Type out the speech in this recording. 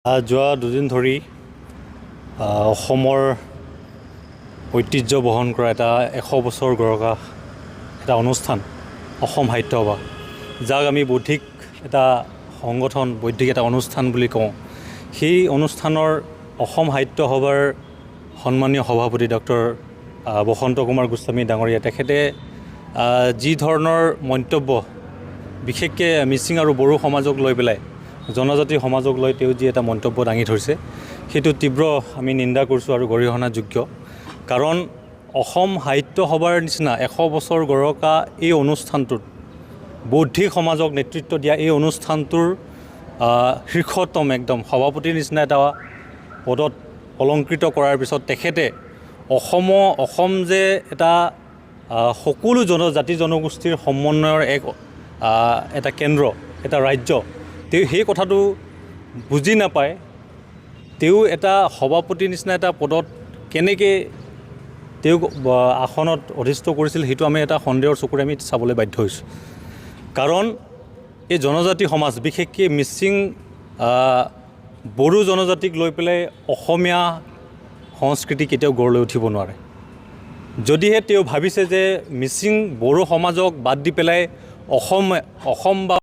যোৱা দুদিন ধৰি অসমৰ ঐতিহ্য বহন কৰা এটা 100 বছৰ গৰকা এটা অনুষ্ঠান অসম সাহিত্য সভা, যাক আমি বৌদ্ধিক এটা সংগঠন, বৌদ্ধিক এটা অনুষ্ঠান বুলি কওঁ। সেই অনুষ্ঠানৰ অসম সাহিত্য সভাৰ সন্মানীয় সভাপতি ডক্টৰ বসন্ত কুমাৰ গোস্বামী ডাঙৰীয়া, তেখেতে যি ধৰণৰ মন্তব্য বিশেষকৈ মিচিং আৰু বড়ো সমাজক লৈ পেলাই, জনজাতি সমাজক লৈ তেওঁ যি এটা মন্তব্য দাঙি ধৰিছে, সেইটো তীব্ৰ আমি নিন্দা কৰিছোঁ আৰু গৰিহণাযোগ্য। কাৰণ অসম সাহিত্য সভাৰ নিচিনা 100 বছৰ গৰকা এই অনুষ্ঠানটোত, বৌদ্ধিক সমাজক নেতৃত্ব দিয়া এই অনুষ্ঠানটোৰ শীৰ্ষতম একদম সভাপতিৰ নিচিনা এটা পদত অলংকৃত কৰাৰ পিছত তেখেতে অসম যে এটা সকলো জাতি জনগোষ্ঠীৰ সমন্বয়ৰ এটা কেন্দ্ৰ, এটা ৰাজ্য, তেওঁ সেই কথাটো বুজি নাপায়। তেওঁ এটা সভাপতিৰ নিচিনা এটা পদত কেনেকৈ তেওঁক আসনত অধিষ্ঠ কৰিছিল, সেইটো আমি এটা সন্দেহৰ চকুৰে আমি চাবলৈ বাধ্য হৈছোঁ। কাৰণ এই জনজাতি সমাজ, বিশেষকৈ মিচিং বড়ো জনজাতিক লৈ পেলাই অসমীয়া সংস্কৃতি কেতিয়াও গঢ় লৈ উঠিব নোৱাৰে। যদিহে তেওঁ ভাবিছে যে মিচিং বড়ো সমাজক বাদ দি পেলাই অসম বা